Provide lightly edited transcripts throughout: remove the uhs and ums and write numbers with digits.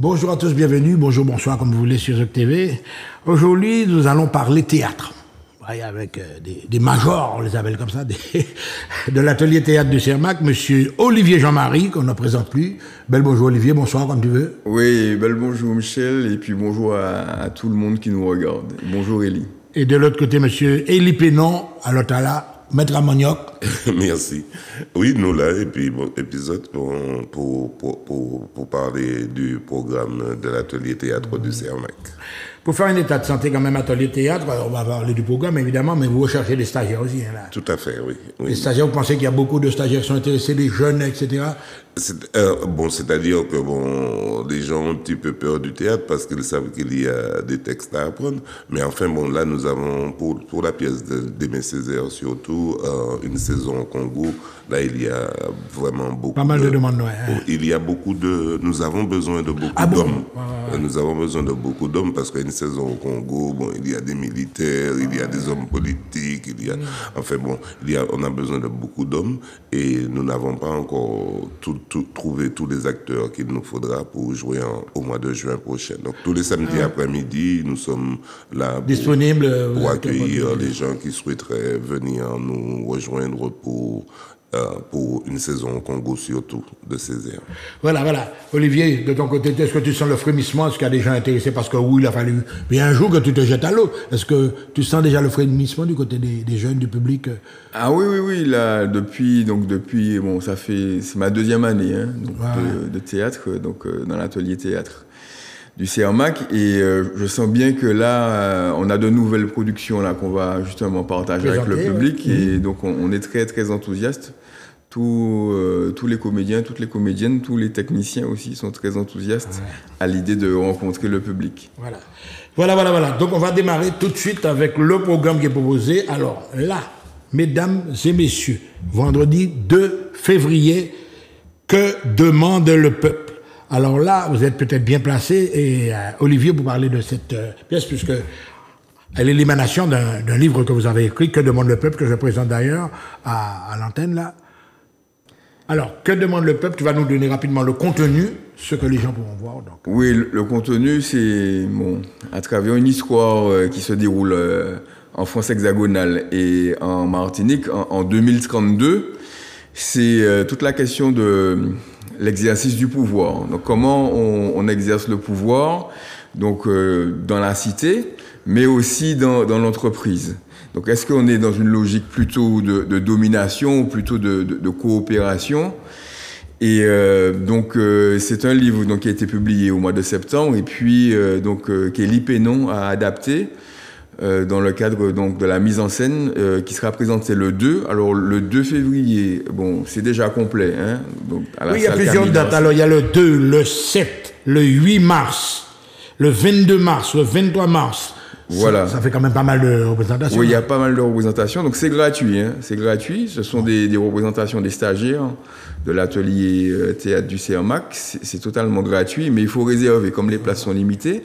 Bonjour à tous, bienvenue, bonjour, bonsoir, comme vous voulez sur Zoc TV. Aujourd'hui, nous allons parler théâtre. Ouais, avec des majors, on les appelle comme ça, de l'atelier théâtre du CERMAC, monsieur Olivier Jean-Marie, qu'on ne présente plus. Bel bonjour Olivier, bonsoir, comme tu veux. Oui, bel bonjour Michel, et puis bonjour à tout le monde qui nous regarde. Bonjour Élie. Et de l'autre côté, monsieur Élie Pénon, à l'Otala, maître à Manioc. Merci. Oui, nous là, et puis bon, épisode pour parler du programme de l'atelier théâtre du CERMAC. Pour faire un état de santé quand même, atelier théâtre, on va parler du programme évidemment, mais vous recherchez des stagiaires aussi. Hein, là. Tout à fait, oui. Les stagiaires, vous pensez qu'il y a beaucoup de stagiaires qui sont intéressés, des jeunes, etc. C'est-à-dire que les gens ont un petit peu peur du théâtre parce qu'ils savent qu'il y a des textes à apprendre. Mais enfin, là, nous avons, pour la pièce d'Aimé Césaire surtout, une saison au Congo. Là, il y a vraiment beaucoup Pas mal de demandes, ouais. Il y a beaucoup de... Nous avons besoin de beaucoup d'hommes. Ouais. Nous avons besoin de beaucoup d'hommes parce qu'une saison au Congo, il y a des militaires, il y a des hommes politiques, il y a... Enfin, on a besoin de beaucoup d'hommes et nous n'avons pas encore trouvé tous les acteurs qu'il nous faudra pour jouer au mois de juin prochain. Donc, tous les samedis après-midi, nous sommes là pour accueillir les gens qui souhaiteraient venir nous rejoindre pour une saison au Congo surtout de Césaire. Voilà. Olivier, de ton côté, est-ce que tu sens le frémissement? Est-ce qu'il y a des gens intéressés? Parce que oui, il a fallu... Mais un jour que tu te jettes à l'eau, est-ce que tu sens déjà le frémissement du côté des jeunes, du public? Ah oui, là, depuis, c'est ma deuxième année de théâtre, dans l'atelier théâtre du CERMAC, et je sens bien que là, on a de nouvelles productions là qu'on va justement partager avec le public, et donc on est très très enthousiastes. Tous les comédiens, toutes les comédiennes, tous les techniciens aussi sont très enthousiastes à l'idée de rencontrer le public. Voilà. Donc on va démarrer tout de suite avec le programme qui est proposé. Alors là, mesdames et messieurs, vendredi 2 février, que demande le peuple? Alors là, vous êtes peut-être bien placé, et Olivier, vous parlez de cette pièce, puisque elle est l'émanation d'un livre que vous avez écrit, Que demande le peuple, que je présente d'ailleurs à l'antenne là. Alors, que demande le peuple? Tu vas nous donner rapidement le contenu, ce que les gens pourront voir. Donc. Oui, le contenu, c'est à travers une histoire qui se déroule en France hexagonale et en Martinique en 2032. C'est toute la question de l'exercice du pouvoir. Donc, comment on exerce le pouvoir dans la cité, mais aussi dans l'entreprise. Donc, est-ce qu'on est dans une logique plutôt de domination ou plutôt de coopération? Et c'est un livre qui a été publié au mois de septembre et puis qu'Élie Pénon a adapté dans le cadre de la mise en scène qui sera présentée le 2. Alors, le 2 février, c'est déjà complet. Hein, il y a plusieurs dates. Alors, il y a le 2, le 7, le 8 mars, le 22 mars, le 23 mars. Voilà. Ça fait quand même pas mal de représentations. Oui, il y a pas mal de représentations. Donc, c'est gratuit. Hein. C'est gratuit. Ce sont des représentations des stagiaires de l'atelier théâtre du CERMAC. C'est totalement gratuit, mais il faut réserver, comme les places sont limitées.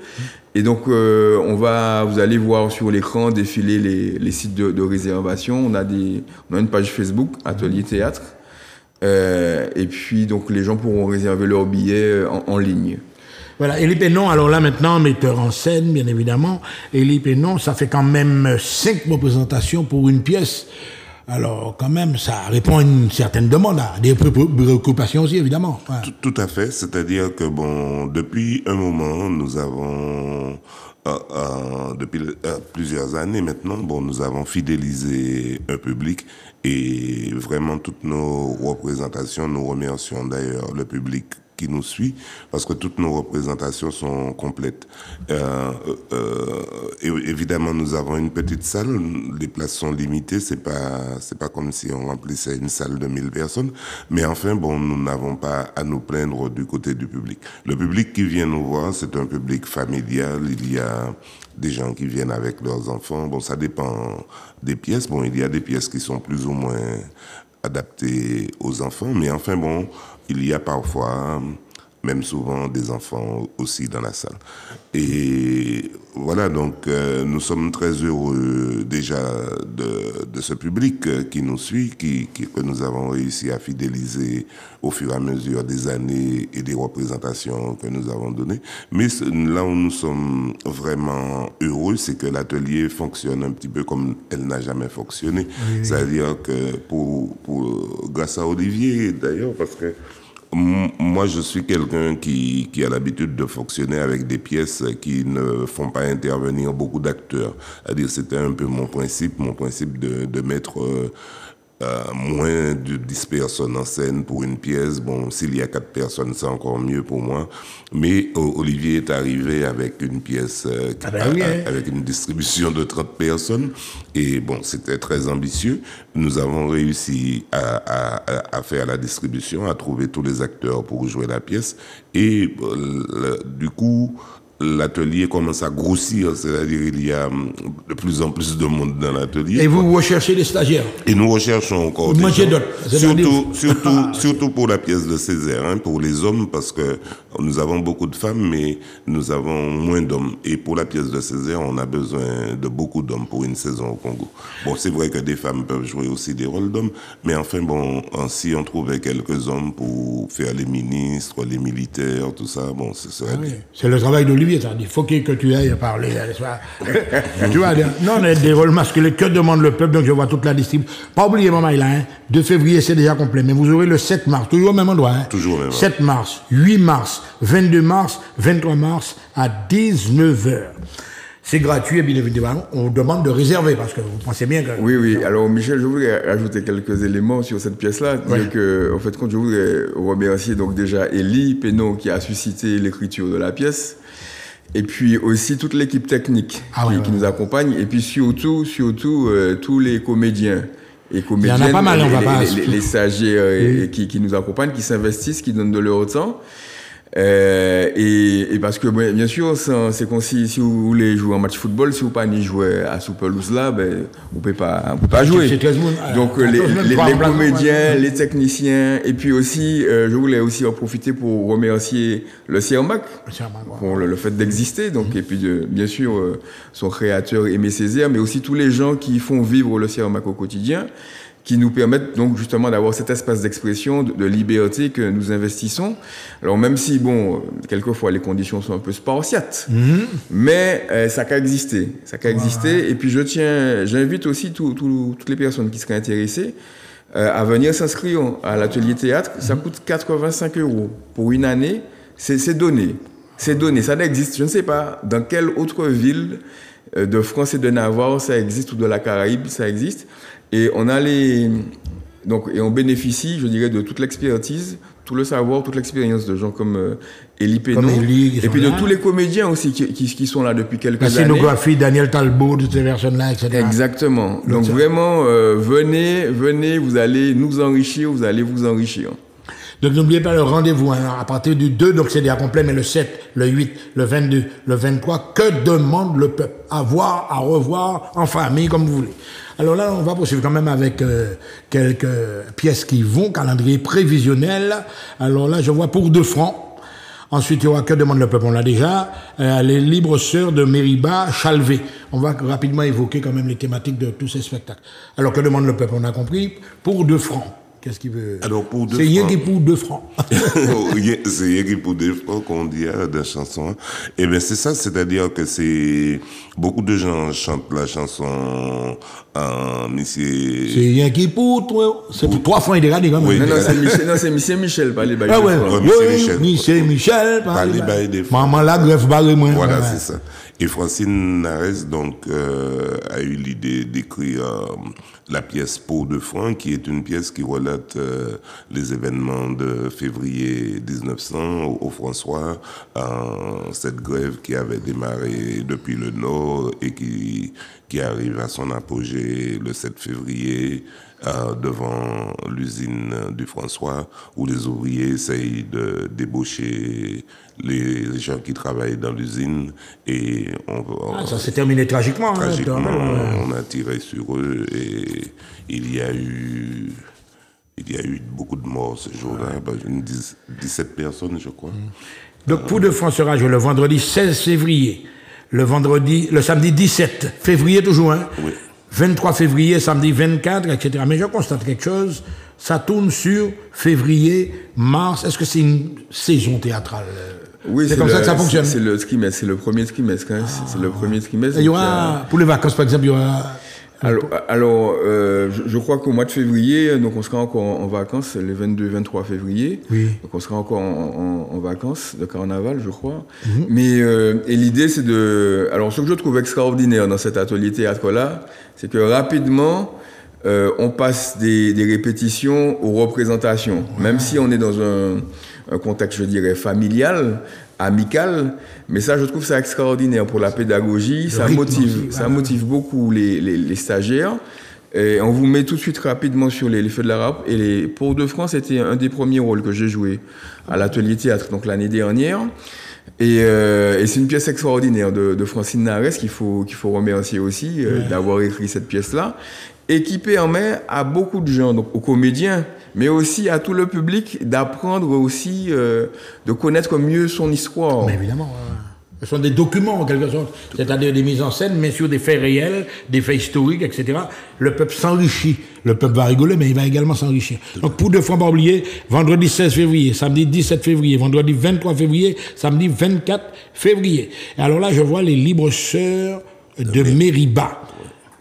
Et donc, vous allez voir sur l'écran défiler les sites de réservation. On a une page Facebook, Atelier Théâtre. Et puis, les gens pourront réserver leurs billets en ligne. Voilà, Élie Pénon, alors là maintenant, metteur en scène, bien évidemment. Élie Pénon, ça fait quand même 5 représentations pour une pièce. Alors, quand même, ça répond à une certaine demande, à des préoccupations aussi, évidemment. Ouais. Tout à fait, c'est-à-dire que, depuis un moment, nous avons... depuis plusieurs années maintenant, nous avons fidélisé un public et vraiment toutes nos représentations, nous remercions d'ailleurs le public qui nous suit, parce que toutes nos représentations sont complètes. Et évidemment, nous avons une petite salle, les places sont limitées, c'est pas comme si on remplissait une salle de 1000 personnes, mais enfin, nous n'avons pas à nous plaindre du côté du public. Le public qui vient nous voir, c'est un public familial, il y a des gens qui viennent avec leurs enfants, ça dépend des pièces, il y a des pièces qui sont plus ou moins adaptées aux enfants, mais enfin, il y a parfois même souvent des enfants aussi dans la salle. Et voilà, donc nous sommes très heureux déjà de ce public qui nous suit, que nous avons réussi à fidéliser au fur et à mesure des années et des représentations que nous avons données. Mais là où nous sommes vraiment heureux, c'est que l'atelier fonctionne un petit peu comme elle n'a jamais fonctionné. Oui. C'est-à-dire que grâce à Olivier d'ailleurs, parce que moi, je suis quelqu'un qui a l'habitude de fonctionner avec des pièces qui ne font pas intervenir beaucoup d'acteurs. C'est-à-dire, c'était un peu mon principe de mettre moins de 10 personnes en scène pour une pièce. Bon, s'il y a 4 personnes, c'est encore mieux pour moi. Mais Olivier est arrivé avec une pièce avec une distribution de 30 personnes. Et bon, c'était très ambitieux. Nous avons réussi à faire la distribution, à trouver tous les acteurs pour jouer la pièce. Et du coup, l'atelier commence à grossir, c'est-à-dire il y a de plus en plus de monde dans l'atelier. Et vous recherchez des stagiaires? Et nous recherchons encore des gens. Surtout pour la pièce de Césaire, hein, pour les hommes, parce que nous avons beaucoup de femmes, mais nous avons moins d'hommes. Et pour la pièce de Césaire, on a besoin de beaucoup d'hommes pour une saison au Congo. Bon, c'est vrai que des femmes peuvent jouer aussi des rôles d'hommes, mais enfin, bon, si on trouvait quelques hommes pour faire les ministres, les militaires, tout ça, bon, ce serait bien. C'est le travail d'Olivier. Il faut que tu ailles parler. Tu vois, non, on a des rôles masculins. Que demande le peuple? Donc, je vois toute la distribution. Pas oublier, maman, là, hein, 2 février, c'est déjà complet. Mais vous aurez le 7 mars, toujours au même endroit. Hein. Toujours au même endroit. 7 mars, 8 mars, 22 mars, 23 mars, à 19h. C'est gratuit et bien évidemment, on vous demande de réserver parce que vous pensez bien que... Oui. Alors, Michel, je voudrais ajouter quelques éléments sur cette pièce-là. Dire que, en fait, je voudrais remercier donc déjà Élie Pénaud qui a suscité l'écriture de la pièce. Et puis aussi toute l'équipe technique qui nous accompagne. Et puis surtout tous les comédiens et comédiennes. Il y en a pas mal, les stagiaires qui nous accompagnent, qui s'investissent, qui donnent de leur temps. Et parce que bien sûr, c'est comme si vous voulez jouer un match football, si vous pas ni jouer à ce pelouse là, vous pouvez pas jouer. Donc les comédiens, les techniciens, et puis aussi, je voulais aussi en profiter pour remercier le CIRMAC pour le fait d'exister. Donc et puis bien sûr son créateur Aimé Césaire, mais aussi tous les gens qui font vivre le CIRMAC au quotidien, qui nous permettent donc justement d'avoir cet espace d'expression, de liberté que nous investissons. Alors même si, bon, quelquefois les conditions sont un peu spartiates, mais ça a existé. Et puis j'invite aussi toutes les personnes qui seraient intéressées à venir s'inscrire à l'atelier théâtre. Ça coûte 85 € pour une année. C'est donné, ça existe. Je ne sais pas dans quelle autre ville de France et de Navarre ça existe, ou de la Caraïbe ça existe. Et on a on bénéficie, je dirais, de toute l'expertise, tout le savoir, toute l'expérience de gens comme Élie Pénaud, et puis de tous les comédiens aussi qui sont là depuis quelques années. La scénographie, Daniel Talbot, de ces personnes-là, etc. Exactement. Donc vraiment, venez, vous allez nous enrichir, vous allez vous enrichir. Donc n'oubliez pas le rendez-vous, hein, à partir du 2, donc c'est déjà complet, mais le 7, le 8, le 22, le 23, que demande le peuple? À voir, à revoir, en famille, comme vous voulez. Alors là, on va poursuivre quand même avec quelques pièces qui vont, calendrier prévisionnel. Alors là, je vois pour 2 francs. Ensuite, il y aura Que demande le peuple, on l'a déjà. Les libres sœurs de Mériba, Chalvé. On va rapidement évoquer quand même les thématiques de tous ces spectacles. Alors, Que demande le peuple, on a compris, pour 2 francs. Qu'est-ce qu'il veut? Alors, pour 2 francs. C'est rien qui pour 2 francs. C'est rien qui pour 2 francs qu'on dit de chanson. Eh bien, c'est ça, c'est-à-dire que beaucoup de gens chantent la chanson mais c'est rien qui pour toi. C'est pour 3 francs et des radis, quand même. Oui, non, c'est Michel, pas les bails. Ah ouais, Michel, pas les bails des francs. Maman la greffe barré, moi. Voilà, c'est ça. Et Francine Nares, donc, a eu l'idée d'écrire la pièce Pour 2 francs, qui est une pièce qui relate les événements de février 1900 au François, cette grève qui avait démarré depuis le Nord et qui arrive à son apogée le 7 février devant l'usine du François, où les ouvriers essayent de débaucher les gens qui travaillent dans l'usine, et ça s'est terminé tragiquement. Tragiquement, on a tiré sur eux, et il y a eu il y a eu beaucoup de morts ce jour-là, 17 personnes, je crois. Donc, Pour de France sera joué le vendredi 16 février, le samedi 17 février toujours, hein? Oui. 23 février, samedi 24, etc. Mais je constate quelque chose, ça tourne sur février, mars. Est-ce que c'est une saison théâtrale? Oui, c'est comme ça que ça fonctionne. C'est le trimestre, c'est le premier trimestre. Hein. C'est le premier trimestre. Il y aura, pour les vacances par exemple, il y aura... Alors, je crois qu'au mois de février, donc on sera encore en vacances, le 22-23 février. Oui. Donc on sera encore en vacances de carnaval, je crois. Mais et l'idée, c'est de... Alors, ce que je trouve extraordinaire dans cet atelier théâtre-là, c'est que rapidement, on passe des répétitions aux représentations. Même si on est dans un contexte, je dirais, familial, amical, mais ça, je trouve ça extraordinaire pour la pédagogie. Ça motive beaucoup les stagiaires. Et on vous met tout de suite rapidement sur les feux de la rap. Et Pour de France, c'était un des premiers rôles que j'ai joué à l'atelier théâtre, donc l'année dernière. Et c'est une pièce extraordinaire de Francine Nares qu'il faut remercier aussi d'avoir écrit cette pièce-là, et qui permet à beaucoup de gens, donc aux comédiens, mais aussi à tout le public, d'apprendre aussi, de connaître mieux son histoire. Mais évidemment, ce sont des documents en quelque sorte, c'est-à-dire des mises en scène, mais sur des faits réels, des faits historiques, etc. Le peuple s'enrichit. Le peuple va rigoler, mais il va également s'enrichir. Donc, Pour de fois pas oublier, vendredi 16 février, samedi 17 février, vendredi 23 février, samedi 24 février. Et alors là, je vois les Libres Sœurs de Mériba.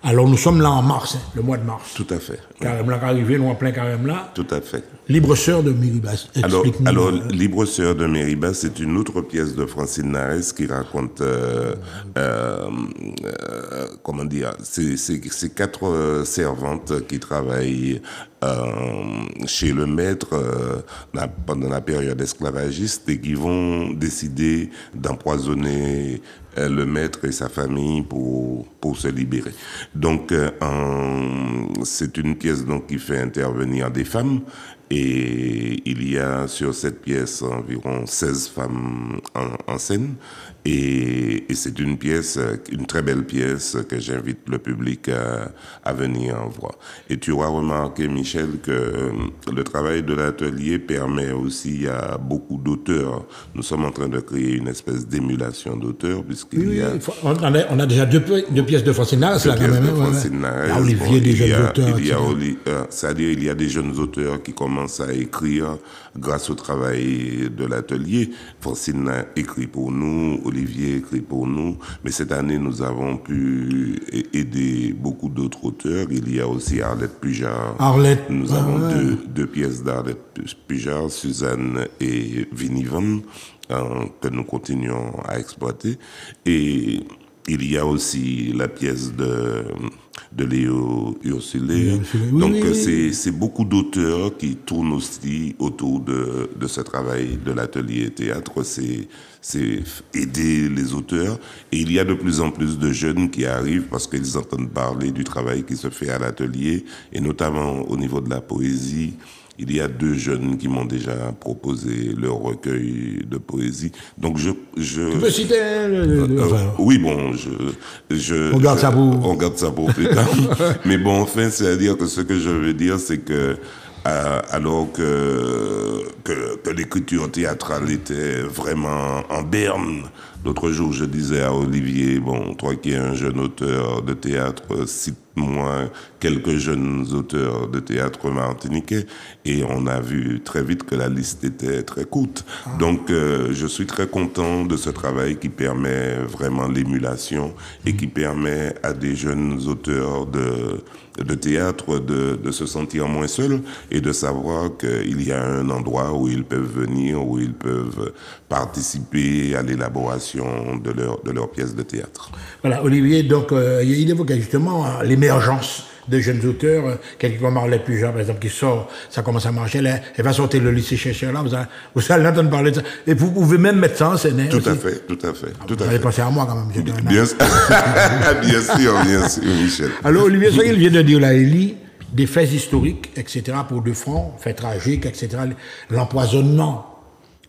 Alors nous sommes là en mars, hein, le mois de mars. Tout à fait. Carême là arrivé, nous en plein carême là. Tout à fait. Libre Sœur de Mériba. Alors, Libre Sœur de Mériba, c'est une autre pièce de Francine Nares qui raconte, comment dire, c'est 4 servantes qui travaillent chez le maître pendant la période esclavagiste et qui vont décider d'empoisonner le maître et sa famille pour se libérer. Donc, c'est une pièce donc qui fait intervenir des femmes. Et il y a sur cette pièce environ 16 femmes en scène. Et c'est une pièce, une très belle pièce que j'invite le public à venir voir. Et tu auras remarqué, Michel, que le travail de l'atelier permet aussi à beaucoup d'auteurs. Nous sommes en train de créer une espèce d'émulation d'auteurs, puisqu'il y a... On a déjà deux pièces de Francine Nares, là, quand même. Olivier, des jeunes auteurs. C'est-à-dire, il y a des jeunes auteurs qui commencent à écrire grâce au travail de l'atelier. Francine a écrit pour nous, Olivier écrit pour nous, mais cette année, nous avons pu aider beaucoup d'autres auteurs. Il y a aussi Arlette Pujard. Nous avons deux pièces d'Arlette Pujard, Suzanne et Vinivan, que nous continuons à exploiter. Et il y a aussi la pièce de Léo Ursulé. Donc, c'est beaucoup d'auteurs qui tournent aussi autour de ce travail de l'atelier théâtre. C'est aider les auteurs. Et il y a de plus en plus de jeunes qui arrivent parce qu'ils entendent parler du travail qui se fait à l'atelier, et notamment au niveau de la poésie. Il y a 2 jeunes qui m'ont déjà proposé leur recueil de poésie. Donc tu peux citer oui, bon, on garde ça pour plus tard. Mais bon, enfin, c'est-à-dire que ce que je veux dire, c'est que alors que l'écriture théâtrale était vraiment en berne. L'autre jour, je disais à Olivier, bon, toi qui es un jeune auteur de théâtre, cite-moi quelques jeunes auteurs de théâtre martiniquais. Et on a vu très vite que la liste était très courte. Donc, je suis très content de ce travail qui permet vraiment l'émulation et qui permet à des jeunes auteurs de théâtre de se sentir moins seuls et de savoir qu'il y a un endroit où ils peuvent venir, où ils peuvent participer à l'élaboration de leur pièce de théâtre. Voilà, Olivier, donc il évoquait justement l'émergence de jeunes auteurs, quelqu'un comme Arlette Pujard, par exemple, qui sort, ça commence à marcher, là, elle va sortir le lycée chercheur là, vous allez entendre parler de ça. Et vous pouvez même mettre ça en scène. Tout à fait. Vous allez penser à moi quand même. Bien sûr, Michel. Alors, Olivier, ça, il vient de dire là, il lit des faits historiques, etc., pour de francs, faits tragiques, etc., l'empoisonnement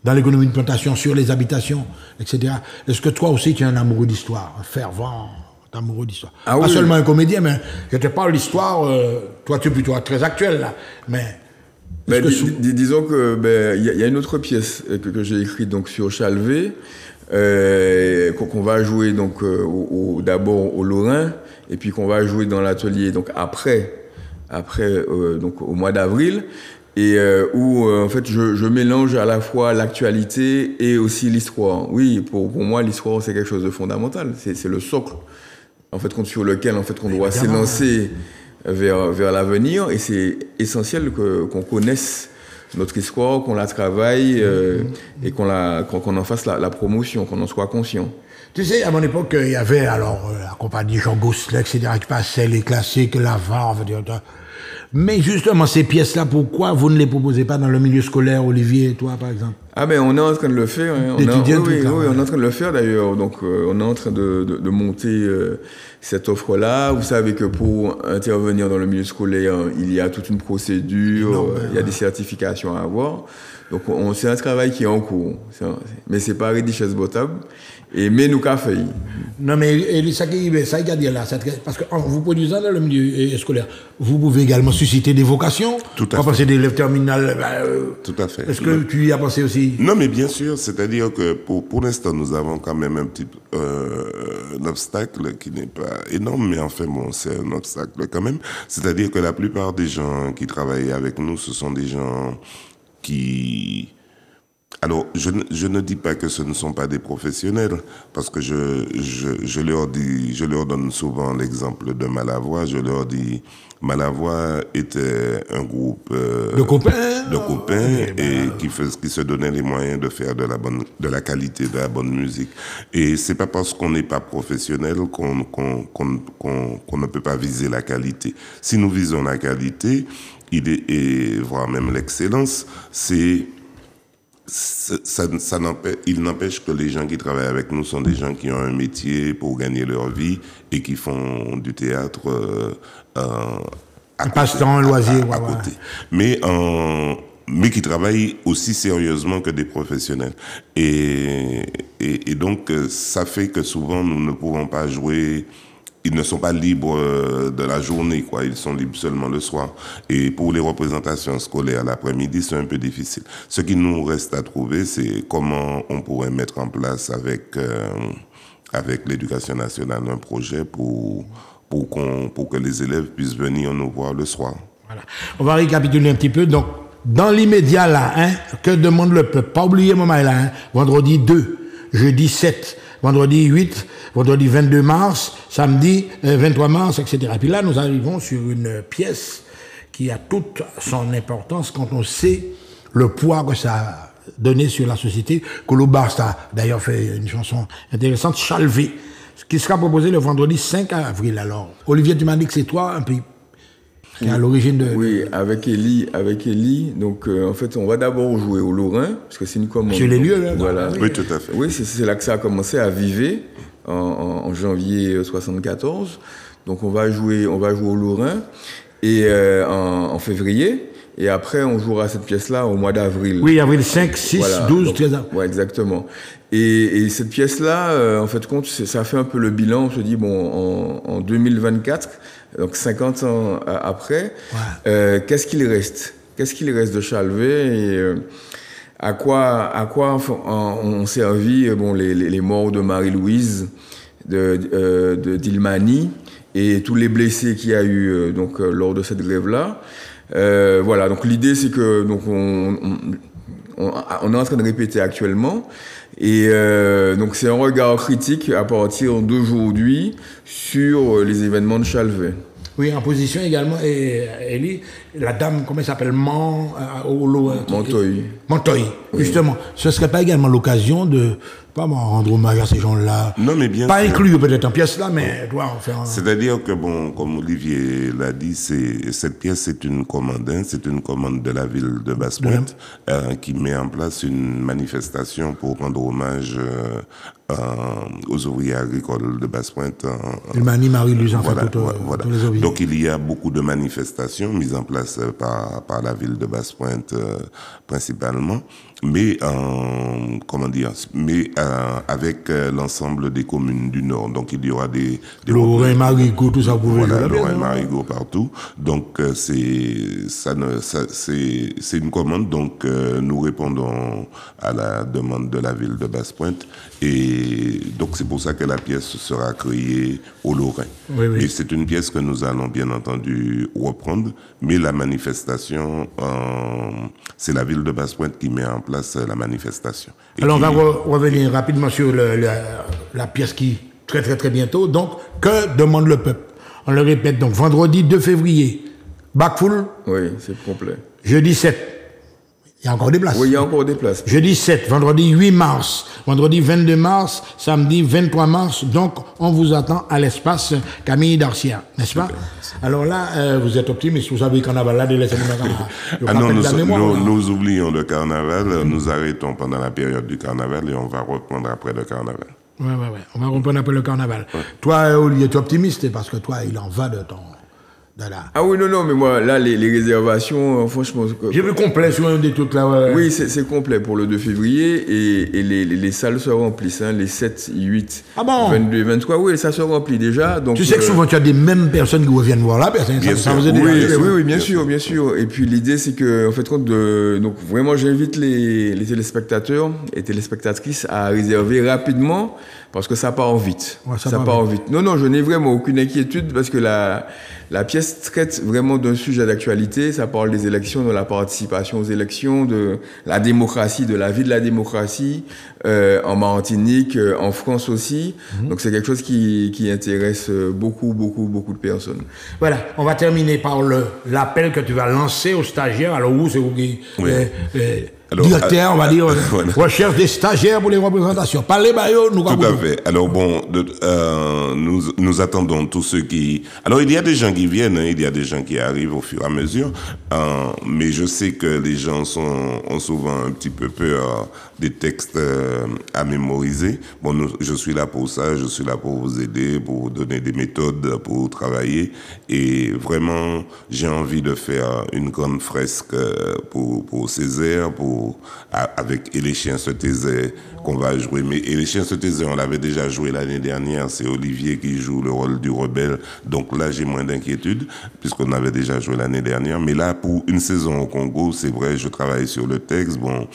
dans l'économie de plantation, sur les habitations, etc. Est-ce que toi aussi, tu es un amoureux d'histoire, un fervent amoureux d'histoire? Pas seulement un comédien, mais je te parle d'histoire, toi tu es plutôt très actuel là, mais Disons que y a une autre pièce que j'ai écrite donc sur Chalvet qu'on va jouer donc d'abord au Lorrain et puis qu'on va jouer dans l'atelier donc après donc au mois d'avril et où en fait je mélange à la fois l'actualité et aussi l'histoire. Oui, pour moi l'histoire c'est quelque chose de fondamental, c'est le socle en fait sur lequel en fait qu'on doit s'élancer vers l'avenir et c'est essentiel qu'on connaisse notre histoire, qu'on la travaille et qu'on en fasse la promotion, qu'on en soit conscient. Tu sais, à mon époque, il y avait alors la compagnie Jean Gosselin, etc., qui passait les classiques, l'avant, mais justement, ces pièces-là, pourquoi vous ne les proposez pas dans le milieu scolaire, Olivier et toi, par exemple? Ah ben, on est en train de le faire. Hein. Oui, on est en train de le faire d'ailleurs. Donc, on est en train de monter cette offre-là. Vous savez que pour intervenir dans le milieu scolaire, il y a toute une procédure, il y a des certifications à avoir. Donc, c'est un travail qui est en cours. Mais c'est pas des chaises botables. Mais nous qu'a fait. Non, mais ça qui a dit là, parce que en vous produisant dans le milieu scolaire, vous pouvez également susciter des vocations. Tout à fait. Penser des élèves terminales. Tout à fait. Est-ce que tu y as pensé aussi? Non, mais bien sûr, c'est-à-dire que pour l'instant, nous avons quand même un petit un obstacle qui n'est pas énorme, mais enfin bon, c'est un obstacle quand même. C'est-à-dire que la plupart des gens qui travaillent avec nous, ce sont des gens qui... Alors, je ne dis pas que ce ne sont pas des professionnels, parce que je leur donne souvent l'exemple de Malavoie. Je leur dis, Malavoie était un groupe de copains et qui se donnaient les moyens de faire de la qualité, de la bonne musique. Et c'est pas parce qu'on n'est pas professionnel qu'on ne peut pas viser la qualité. Si nous visons la qualité, voire même l'excellence, il n'empêche que les gens qui travaillent avec nous sont des gens qui ont un métier pour gagner leur vie et qui font du théâtre un passe-temps, un loisir, à côté. Mais qui travaillent aussi sérieusement que des professionnels. Et donc, ça fait que souvent, nous ne pouvons pas jouer... Ils ne sont pas libres de la journée, quoi. Ils sont libres seulement le soir. Et pour les représentations scolaires l'après-midi, c'est un peu difficile. Ce qui nous reste à trouver, c'est comment on pourrait mettre en place avec l'éducation nationale un projet pour que les élèves puissent venir nous voir le soir. Voilà. On va récapituler un petit peu. Donc, dans l'immédiat, là, que demande le peuple? Pas oublier moment là, vendredi 2, jeudi 7, vendredi 8, vendredi 22 mars, samedi 23 mars, etc. Et puis là, nous arrivons sur une pièce qui a toute son importance quand on sait le poids que ça a donné sur la société. Colo Bast a d'ailleurs fait une chanson intéressante, Chalvet, qui sera proposée le vendredi 5 avril. Alors, Olivier, tu m'as dit que c'est toi un peu qui est à l'origine de... Oui, avec Elie. Donc, en fait, on va d'abord jouer au Lorrain, parce que c'est une commande. Sur les lieux, là. Voilà. Oui, tout à fait. Oui, c'est là que ça a commencé à viver, en janvier 74. Donc, on va jouer au Lorrain, et en février. Et après, on jouera cette pièce-là au mois d'avril. Oui, avril 5, 6, voilà. 12, 13 ans. Oui, exactement. Et cette pièce-là, en fait, ça fait un peu le bilan. On se dit, bon, en 2024, donc 50 ans après, ouais. Qu'est-ce qu'il reste? Qu'est-ce qu'il reste de Chalvet et à quoi ont servi les morts de Marie-Louise, de Dilmani et tous les blessés qu'il y a eu lors de cette grève-là. Voilà, donc l'idée c'est que on est en train de répéter actuellement et donc c'est un regard critique à partir d'aujourd'hui sur les événements de Chalvet. Oui, en position également, Elie, la dame, comment elle s'appelle, Montoy. Montoy, oui. Justement. Ce ne serait pas également l'occasion de pas rendre hommage à ces gens-là? Non, mais bien pas sûr. inclure peut-être en pièce là, mais doit en faire un... C'est-à-dire que, bon, comme Olivier l'a dit, cette pièce, c'est une commande de la ville de Basse-Pointe qui met en place une manifestation pour rendre hommage aux ouvriers agricoles de Basse-Pointe. Dilmani, Marie-Louise, voilà. Tous les ouvriers. Donc il y a beaucoup de manifestations mises en place par la ville de Basse-Pointe principalement, mais avec l'ensemble des communes du Nord. Donc il y aura des Lorrain, Marigot, tout ça vous pouvez voilà, Lorrain, Marigot partout. Donc c'est une commande. Donc nous répondons à la demande de la ville de Basse-Pointe et donc c'est pour ça que la pièce sera créée au Lorrain. Oui, oui. Et c'est une pièce que nous allons bien entendu reprendre, mais la manifestation, c'est la ville de Basse-Pointe qui met en place la manifestation. Et alors on va revenir rapidement sur la pièce qui très très très bientôt. Donc que demande le peuple? On le répète donc vendredi 2 février, bac full. Oui, c'est complet. Jeudi 7. Il y a encore des places. Oui, il y a encore des places. Jeudi 7, vendredi 8 mars, vendredi 22 mars, samedi 23 mars. Donc, on vous attend à l'espace Camille Darcia, n'est-ce pas? Alors là, vous êtes optimiste, vous savez le carnaval là, de laisser nous oublions le carnaval, nous arrêtons pendant la période du carnaval et on va reprendre après le carnaval. Ouais. On va reprendre après le carnaval. Ouais. Toi, Olivier, tu es optimiste parce que toi, il en va de ton... Ah oui, non, mais moi, là, les réservations, franchement... J'ai vu complet sur un des trucs là. Ouais. Oui, c'est complet pour le 2 février et les salles se remplissent, hein, les 7, 8, 22, 23, oui, ça se remplit déjà. Donc, tu sais que souvent, tu as des mêmes personnes qui reviennent voir la personne, ça vous aide. Oui, bien sûr. Et puis l'idée, c'est que, en fait, donc vraiment, j'invite les téléspectateurs et téléspectatrices à réserver rapidement parce que ça part vite. Ouais, ça part vite. Non, je n'ai vraiment aucune inquiétude parce que la pièce traite vraiment d'un sujet d'actualité. Ça parle des élections, de la participation aux élections, de la démocratie, de la vie de la démocratie en Martinique, en France aussi. Donc c'est quelque chose qui intéresse beaucoup de personnes. Voilà, on va terminer par l'appel que tu vas lancer aux stagiaires. Alors où c'est vous qui... Alors, directeur, on va dire, voilà. Recherche des stagiaires pour les représentations. Parlez, nous tout à fait. Alors bon, nous attendons tous ceux qui... Alors il y a des gens qui viennent, hein, il y a des gens qui arrivent au fur et à mesure, mais je sais que les gens ont souvent un petit peu peur des textes à mémoriser. Bon, je suis là pour ça, je suis là pour vous aider, pour vous donner des méthodes pour travailler. Et vraiment, j'ai envie de faire une grande fresque pour Césaire, avec Et les chiens se taisaient qu'on va jouer. Mais Et les chiens se taisaient, on l'avait déjà joué l'année dernière. C'est Olivier qui joue le rôle du rebelle. Donc là, j'ai moins d'inquiétude puisqu'on avait déjà joué l'année dernière. Mais là, pour une saison au Congo, c'est vrai, je travaille sur le texte. Bon.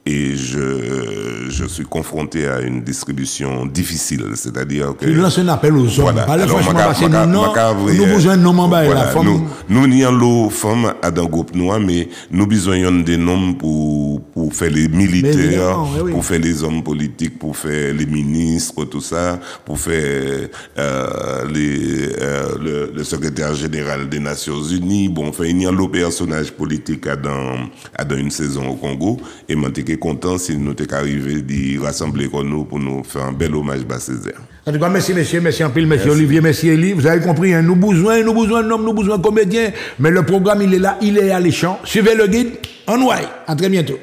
Et je suis confronté à une distribution difficile, c'est-à-dire que... Tu lances un appel aux hommes. Voilà. Alors, nous besoin de noms voilà, nous n'y avons pas femmes à dans groupe noir, mais nous besoin des noms pour faire les militaires, pour faire les hommes politiques, pour faire les ministres, tout ça, pour faire le secrétaire général des Nations Unies. Bon, enfin, il y a le personnage politique à dans une saison au Congo, et content si nous t'es arrivé d'y rassembler comme nous pour nous faire un bel hommage à Césaire. En tout cas, merci messieurs, merci en pile, merci Olivier, merci Elie. Vous avez compris, hein, nous besoin d'hommes, nous besoin de comédiens, mais le programme il est là, il est alléchant. Suivez le guide, on ouaille. À très bientôt.